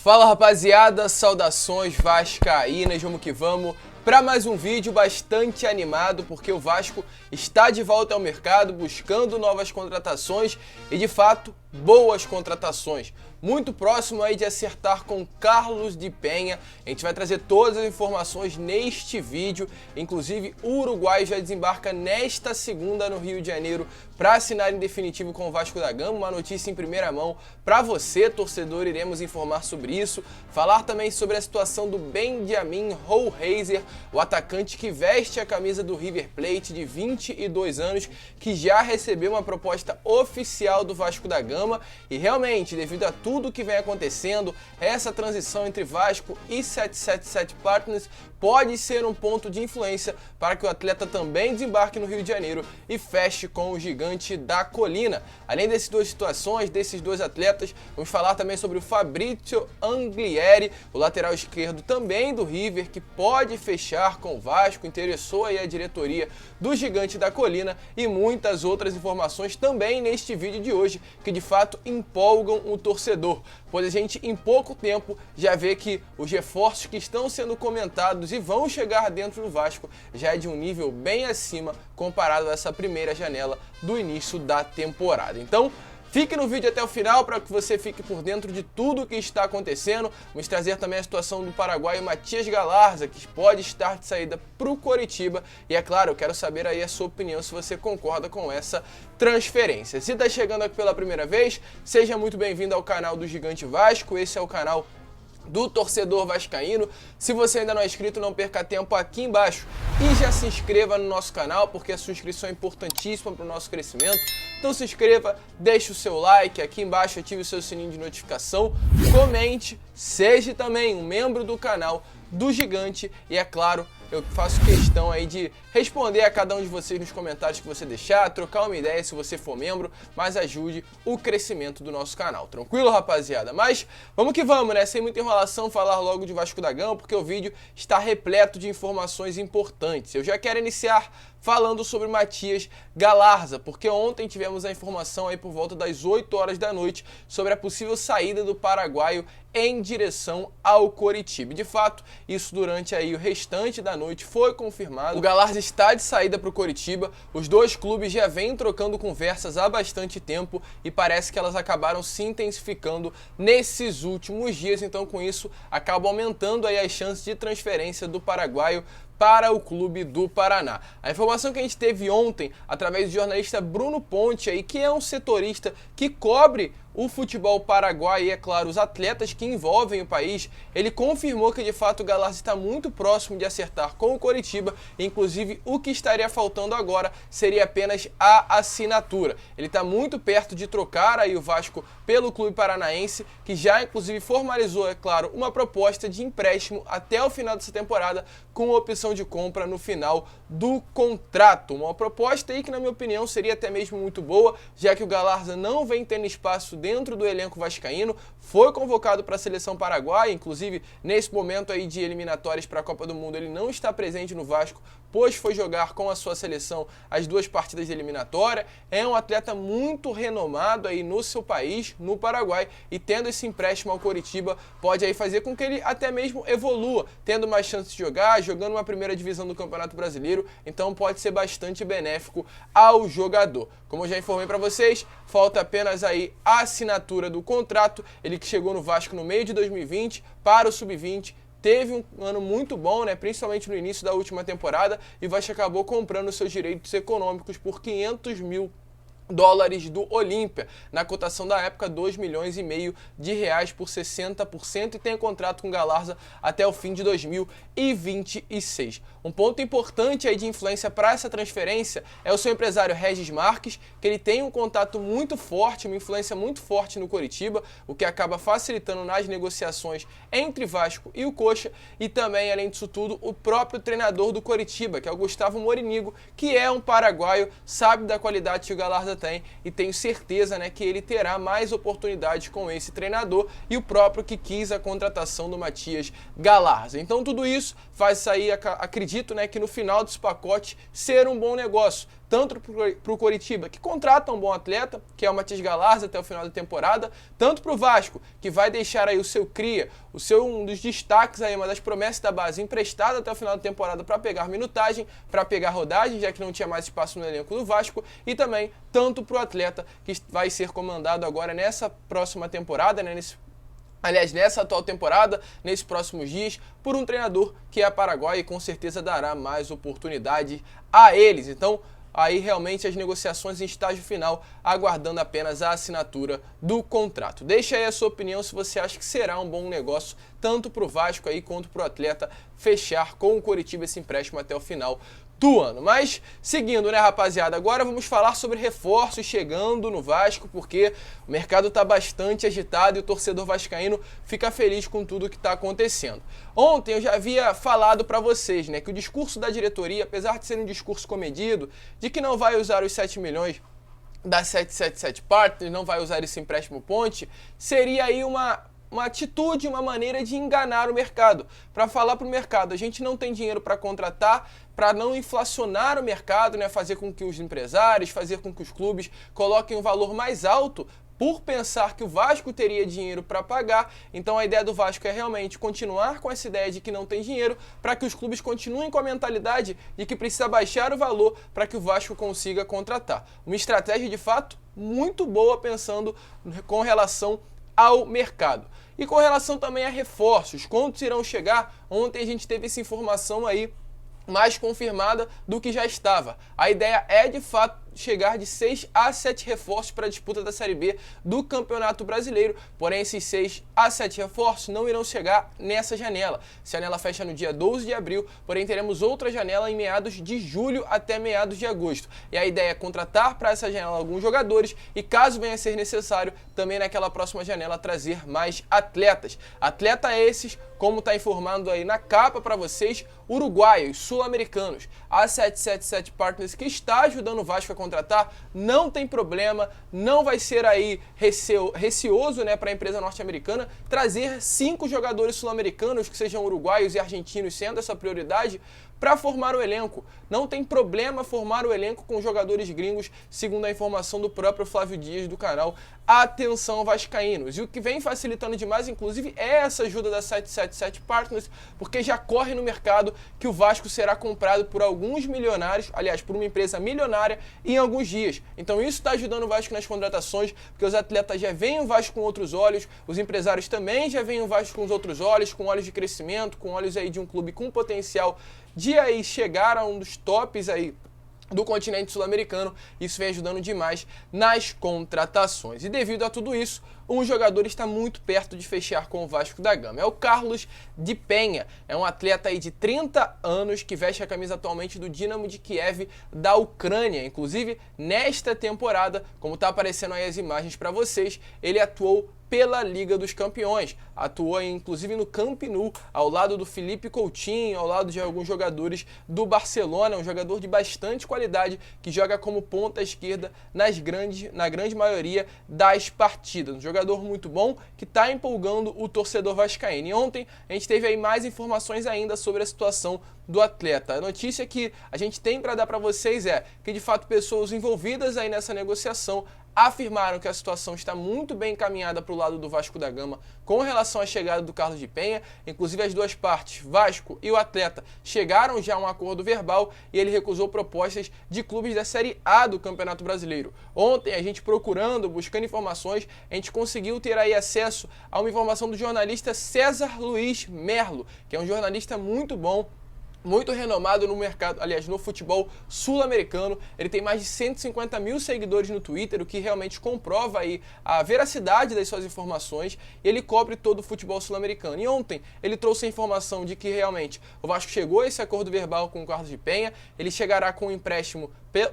Fala rapaziada, saudações vascaínas, vamos que vamos para mais um vídeo bastante animado porque o Vasco está de volta ao mercado buscando novas contratações e de fato boas contratações. Muito próximo aí de acertar com Carlos de Penha. A gente vai trazer todas as informações neste vídeo. Inclusive o Uruguai já desembarca nesta segunda no Rio de Janeiro para assinar em definitivo com o Vasco da Gama. Uma notícia em primeira mão para você, torcedor, iremos informar sobre isso. Falar também sobre a situação do Benjamin Hohlheiser, o atacante que veste a camisa do River Plate de 22 anos, que já recebeu uma proposta oficial do Vasco da Gama e realmente, devido a tudo que vem acontecendo, essa transição entre Vasco e 777 Partners pode ser um ponto de influência para que o atleta também desembarque no Rio de Janeiro e feche com o gigante da colina. Além dessas duas situações, desses dois atletas, vamos falar também sobre o Fabrizio Anglieri, o lateral esquerdo também do River, que pode fechar com o Vasco, interessou aí a diretoria do gigante da colina e muitas outras informações também neste vídeo de hoje, que de fato empolgam o torcedor, pois a gente em pouco tempo já vê que os reforços que estão sendo comentados e vão chegar dentro do Vasco já é de um nível bem acima comparado a essa primeira janela do início da temporada. Então, fique no vídeo até o final para que você fique por dentro de tudo o que está acontecendo. Vamos trazer também a situação do paraguaio Matias Galarza, que pode estar de saída para o Coritiba. E é claro, eu quero saber aí a sua opinião, se você concorda com essa transferência. Se está chegando aqui pela primeira vez, seja muito bem-vindo ao canal do Gigante Vasco. Esse é o canal do torcedor vascaíno. Se você ainda não é inscrito, não perca tempo aqui embaixo e já se inscreva no nosso canal, porque a sua inscrição é importantíssima para o nosso crescimento. Então se inscreva, deixe o seu like aqui embaixo, ative o seu sininho de notificação, comente, seja também um membro do canal do Gigante e é claro, eu faço questão aí de responder a cada um de vocês nos comentários que você deixar, trocar uma ideia se você for membro, mas ajude o crescimento do nosso canal. Tranquilo, rapaziada? Mas vamos que vamos, né? Sem muita enrolação, falar logo de Vasco da Gama, porque o vídeo está repleto de informações importantes. Eu já quero iniciar falando sobre Matias Galarza, porque ontem tivemos a informação aí por volta das 8 horas da noite sobre a possível saída do paraguaio em direção ao Coritiba. De fato, isso durante aí o restante da noite foi confirmado. O Galarza está de saída para o Coritiba. Os dois clubes já vêm trocando conversas há bastante tempo e parece que elas acabaram se intensificando nesses últimos dias. Então, com isso, acaba aumentando aí as chances de transferência do paraguaio para o clube do Paraná. A informação que a gente teve ontem, através do jornalista Bruno Ponte, aí, que é um setorista que cobre o futebol paraguaio e, é claro, os atletas que envolvem o país, ele confirmou que, de fato, o Galarza está muito próximo de acertar com o Coritiba, inclusive o que estaria faltando agora seria apenas a assinatura. Ele está muito perto de trocar aí o Vasco pelo clube paranaense, que já, inclusive, formalizou, é claro, uma proposta de empréstimo até o final dessa temporada, com opção de compra no final do contrato. Uma proposta aí que, na minha opinião, seria até mesmo muito boa, já que o Galarza não vem tendo espaço dentro do elenco vascaíno, foi convocado para a seleção paraguaia, inclusive nesse momento aí de eliminatórias para a Copa do Mundo ele não está presente no Vasco, pois foi jogar com a sua seleção as duas partidas de eliminatória. É um atleta muito renomado aí no seu país, no Paraguai, e tendo esse empréstimo ao Coritiba pode aí fazer com que ele até mesmo evolua, tendo mais chances de jogar, jogando uma primeira divisão do Campeonato Brasileiro, então pode ser bastante benéfico ao jogador. Como eu já informei para vocês, falta apenas aí a assinatura do contrato, ele que chegou no Vasco no meio de 2020 para o Sub-20, teve um ano muito bom, né, principalmente no início da última temporada, e o Vasco acabou comprando seus direitos econômicos por 500 mil dólares do Olímpia, na cotação da época 2,5 milhões de reais por 60%, e tem contrato com Galarza até o fim de 2026. Um ponto importante aí de influência para essa transferência é o seu empresário Regis Marques, que ele tem um contato muito forte, uma influência muito forte no Coritiba, o que acaba facilitando nas negociações entre Vasco e o Coxa, e também, além disso tudo, o próprio treinador do Coritiba, que é o Gustavo Morinigo, que é um paraguaio, sabe da qualidade que o Galarza tem, e tenho certeza, né, que ele terá mais oportunidades com esse treinador, e o próprio que quis a contratação do Matias Galarza. Então tudo isso faz sair, acredito, né, que no final desse pacote ser um bom negócio, tanto para o Coritiba, que contrata um bom atleta, que é o Matias Galarza até o final da temporada, tanto para o Vasco, que vai deixar aí o seu cria, um dos destaques aí, uma das promessas da base, emprestado até o final da temporada para pegar minutagem, para pegar rodagem, já que não tinha mais espaço no elenco do Vasco, e também tanto para o atleta que vai ser comandado agora nessa próxima temporada, né, nessa atual temporada, nesses próximos dias, por um treinador que é paraguaio e com certeza dará mais oportunidade a eles. Então, aí realmente as negociações em estágio final, aguardando apenas a assinatura do contrato. Deixa aí a sua opinião se você acha que será um bom negócio, tanto para o Vasco aí quanto para o atleta fechar com o Coritiba esse empréstimo até o final do ano. Mas, seguindo, né, rapaziada, agora vamos falar sobre reforços chegando no Vasco, porque o mercado está bastante agitado e o torcedor vascaíno fica feliz com tudo que está acontecendo. Ontem eu já havia falado para vocês, né, que o discurso da diretoria, apesar de ser um discurso comedido, de que não vai usar os 7 milhões da 777 Partners, não vai usar esse empréstimo ponte, seria aí uma atitude, uma maneira de enganar o mercado, para falar para o mercado, a gente não tem dinheiro para contratar, para não inflacionar o mercado, né, fazer com que os empresários, fazer com que os clubes coloquem um valor mais alto por pensar que o Vasco teria dinheiro para pagar. Então a ideia do Vasco é realmente continuar com essa ideia de que não tem dinheiro, para que os clubes continuem com a mentalidade de que precisa baixar o valor para que o Vasco consiga contratar. Uma estratégia de fato muito boa pensando com relação ao mercado. E com relação também a reforços, quantos irão chegar? Ontem a gente teve essa informação aí mais confirmada do que já estava. A ideia é de fato chegar de 6 a 7 reforços para a disputa da Série B do Campeonato Brasileiro, porém esses 6 a 7 reforços não irão chegar nessa janela. A janela fecha no dia 12 de abril, porém teremos outra janela em meados de julho até meados de agosto. E a ideia é contratar para essa janela alguns jogadores e, caso venha a ser necessário, também naquela próxima janela trazer mais atletas. Atleta esses, como está informando aí na capa para vocês, uruguaios, sul-americanos. A 777 Partners, que está ajudando o Vasco a contratar, não tem problema, não vai ser aí receoso, né, para a empresa norte-americana trazer 5 jogadores sul-americanos que sejam uruguaios e argentinos, sendo essa prioridade, para formar o elenco. Não tem problema formar o elenco com jogadores gringos, segundo a informação do próprio Flávio Dias do canal Atenção Vascaínos. E o que vem facilitando demais, inclusive, é essa ajuda da 777 Partners, porque já corre no mercado que o Vasco será comprado por alguns milionários, aliás, por uma empresa milionária, em alguns dias. Então isso está ajudando o Vasco nas contratações, porque os atletas já veem o Vasco com outros olhos, os empresários também já veem o Vasco com os outros olhos, com olhos de crescimento, com olhos aí de um clube com potencial de aí chegar a um dos tops aí do continente sul-americano. Isso vem ajudando demais nas contratações. E devido a tudo isso, um jogador está muito perto de fechar com o Vasco da Gama. É o Carlos de Penha. É um atleta aí de 30 anos que veste a camisa atualmente do Dinamo de Kiev da Ucrânia. Inclusive, nesta temporada, como está aparecendo aí as imagens para vocês, ele atuou pela Liga dos Campeões. Atuou inclusive no Camp Nou, ao lado do Felipe Coutinho, ao lado de alguns jogadores do Barcelona, um jogador de bastante qualidade que joga como ponta esquerda na grande maioria das partidas. Um jogador muito bom que está empolgando o torcedor vascaíno. E ontem a gente teve aí mais informações ainda sobre a situação do atleta. A notícia que a gente tem para dar para vocês é que de fato pessoas envolvidas aí nessa negociação afirmaram que a situação está muito bem encaminhada para o lado do Vasco da Gama com relação à chegada do Carlos de Penha. Inclusive as duas partes, Vasco e o atleta, chegaram já a um acordo verbal e ele recusou propostas de clubes da Série A do Campeonato Brasileiro. Ontem, a gente procurando, buscando informações, a gente conseguiu ter aí acesso a uma informação do jornalista César Luiz Merlo, que é um jornalista muito bom, muito renomado no mercado, aliás, no futebol sul-americano. Ele tem mais de 150 mil seguidores no Twitter, o que realmente comprova aí a veracidade das suas informações, e ele cobre todo o futebol sul-americano. E ontem ele trouxe a informação de que realmente o Vasco chegou a esse acordo verbal com o Carlos de Penha, ele chegará com um empréstimo,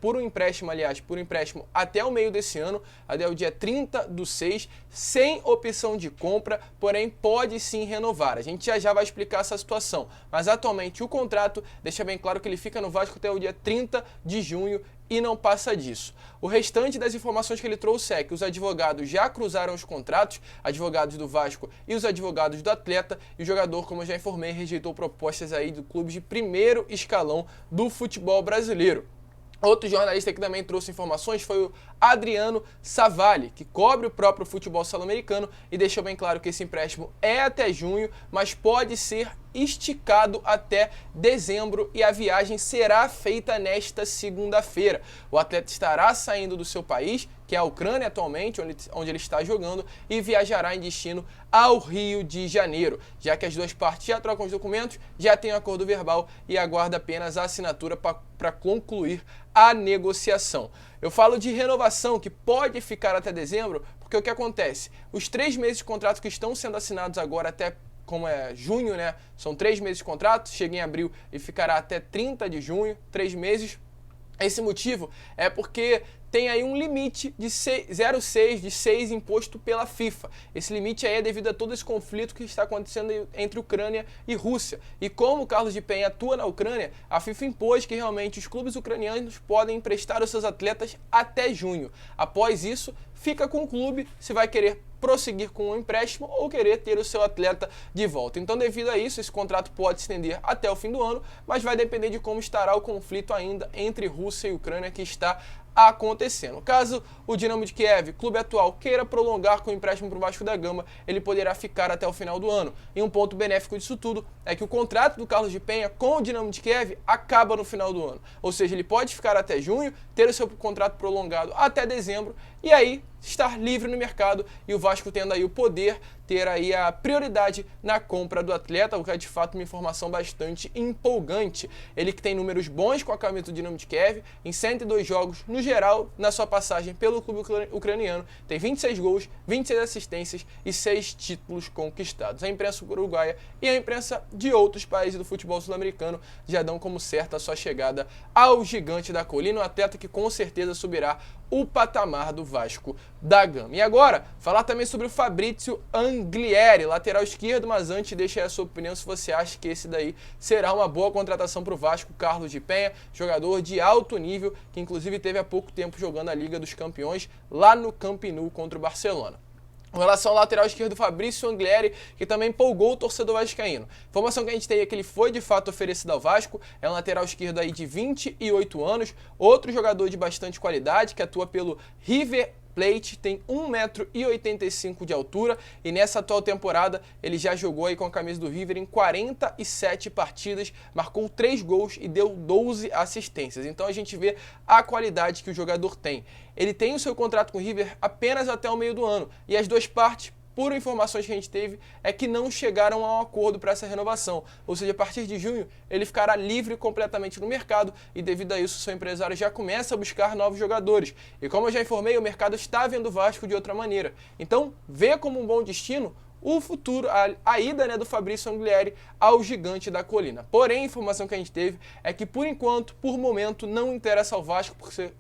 por um empréstimo até o meio desse ano, até o dia 30/6, sem opção de compra, porém pode sim renovar. A gente já vai explicar essa situação, mas atualmente o contrato deixa bem claro que ele fica no Vasco até o dia 30 de junho e não passa disso. O restante das informações que ele trouxe é que os advogados já cruzaram os contratos, advogados do Vasco e os advogados do atleta, e o jogador, como eu já informei, rejeitou propostas aí do clube de primeiro escalão do futebol brasileiro. Outro jornalista que também trouxe informações foi o Adriano Savalli, que cobre o próprio futebol sul-americano e deixou bem claro que esse empréstimo é até junho, mas pode ser esticado até dezembro e a viagem será feita nesta segunda-feira. O atleta estará saindo do seu país, que é a Ucrânia atualmente, onde ele está jogando, e viajará em destino ao Rio de Janeiro, já que as duas partes já trocam os documentos, já tem um acordo verbal e aguarda apenas a assinatura para concluir a negociação. Eu falo de renovação, que pode ficar até dezembro, porque o que acontece? Os 3 meses de contrato que estão sendo assinados agora até, como é junho, né? São 3 meses de contrato, chega em abril e ficará até 30 de junho, 3 meses. Esse motivo é porque tem aí um limite de 0,6 de 6 imposto pela FIFA. Esse limite aí é devido a todo esse conflito que está acontecendo entre Ucrânia e Rússia. E como o Carlos de Penha atua na Ucrânia, a FIFA impôs que realmente os clubes ucranianos podem emprestar os seus atletas até junho. Após isso, fica com o clube se vai querer prosseguir com o empréstimo ou querer ter o seu atleta de volta. Então, devido a isso, esse contrato pode se estender até o fim do ano, mas vai depender de como estará o conflito ainda entre Rússia e Ucrânia que está acontecendo. Caso o Dinamo de Kiev, clube atual, queira prolongar com o empréstimo para o Vasco da Gama, ele poderá ficar até o final do ano. E um ponto benéfico disso tudo é que o contrato do Carlos de Penha com o Dinamo de Kiev acaba no final do ano. Ou seja, ele pode ficar até junho, ter o seu contrato prolongado até dezembro e aí estar livre no mercado e o Vasco tendo aí o poder, ter aí a prioridade na compra do atleta, o que é de fato uma informação bastante empolgante. Ele que tem números bons com a camisa do Dinamo de Kiev, em 102 jogos no geral, na sua passagem pelo clube ucraniano, tem 26 gols, 26 assistências e 6 títulos conquistados. A imprensa uruguaia e a imprensa de outros países do futebol sul-americano já dão como certa a sua chegada ao gigante da colina, um atleta que com certeza subirá o patamar do Vasco da Gama. E agora, falar também sobre o Fabrício Anglieri, lateral esquerdo, mas antes deixa aí a sua opinião se você acha que esse daí será uma boa contratação para o Vasco. Carlos de Penha, jogador de alto nível, que inclusive teve há pouco tempo jogando a Liga dos Campeões lá no Camp Nou contra o Barcelona. Com relação ao lateral esquerdo Fabrício Anglieri, que também empolgou o torcedor vascaíno. Informação que a gente tem é que ele foi de fato oferecido ao Vasco, é um lateral esquerdo aí de 28 anos, outro jogador de bastante qualidade, que atua pelo River Plate, tem 1,85 m de altura e nessa atual temporada ele já jogou aí com a camisa do River em 47 partidas, marcou 3 gols e deu 12 assistências. Então a gente vê a qualidade que o jogador tem. Ele tem o seu contrato com o River apenas até o meio do ano e as duas partes, por informações que a gente teve, é que não chegaram a um acordo para essa renovação. Ou seja, a partir de junho, ele ficará livre completamente no mercado e devido a isso, seu empresário já começa a buscar novos jogadores. E como eu já informei, o mercado está vendo o Vasco de outra maneira. Então, vê como um bom destino o futuro, a ida do Fabrício Anglieri ao gigante da colina. Porém, a informação que a gente teve é que, por enquanto, por momento, não interessa ao Vasco,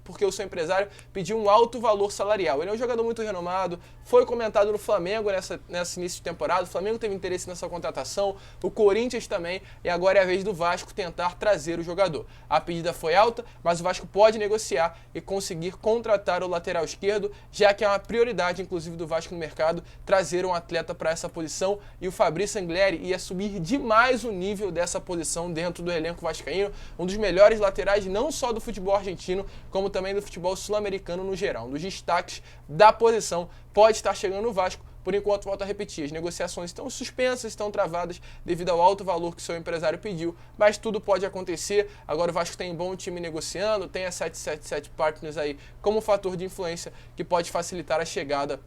porque o seu empresário pediu um alto valor salarial. Ele é um jogador muito renomado, foi comentado no Flamengo nesse início de temporada, o Flamengo teve interesse nessa contratação, o Corinthians também, e agora é a vez do Vasco tentar trazer o jogador. A pedida foi alta, mas o Vasco pode negociar e conseguir contratar o lateral esquerdo, já que é uma prioridade, inclusive, do Vasco no mercado, trazer um atleta para essa posição, e o Fabrício Anglieri ia subir demais o nível dessa posição dentro do elenco vascaíno, um dos melhores laterais não só do futebol argentino, como também do futebol sul-americano no geral. Um dos destaques da posição pode estar chegando no Vasco. Por enquanto, volto a repetir, as negociações estão suspensas, estão travadas devido ao alto valor que o seu empresário pediu, mas tudo pode acontecer. Agora o Vasco tem um bom time negociando, tem a 777 Partners aí como fator de influência que pode facilitar a chegada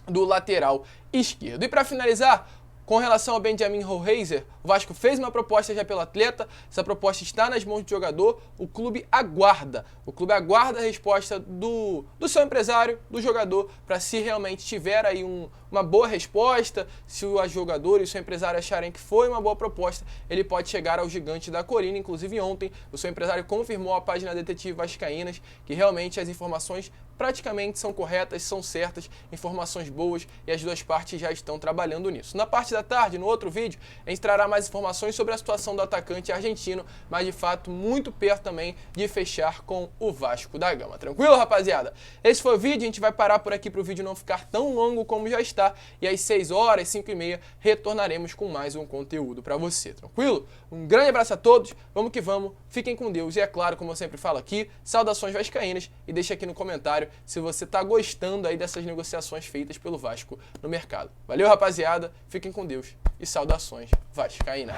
do lateral esquerdo. E para finalizar, com relação ao Benjamin Hohlheiser, o Vasco fez uma proposta já pelo atleta, essa proposta está nas mãos do jogador, o clube aguarda a resposta do seu empresário, do jogador, para se realmente tiver aí uma boa resposta, se o jogador e o seu empresário acharem que foi uma boa proposta, ele pode chegar ao gigante da colina. Inclusive ontem, o seu empresário confirmou à página Detetive Vascaínas que realmente as informações praticamente são corretas, são certas, informações boas e as duas partes já estão trabalhando nisso. Na parte da tarde, no outro vídeo, a gente trará mais informações sobre a situação do atacante argentino, mas de fato muito perto também de fechar com o Vasco da Gama. Tranquilo, rapaziada? Esse foi o vídeo, a gente vai parar por aqui para o vídeo não ficar tão longo como já está, e às 6 horas, 5h30, retornaremos com mais um conteúdo para você, tranquilo? Um grande abraço a todos, vamos que vamos, fiquem com Deus e é claro, como eu sempre falo aqui, saudações vascaínas e deixa aqui no comentário se você está gostando aí dessas negociações feitas pelo Vasco no mercado. Valeu, rapaziada, fiquem com Deus e saudações vascaínas.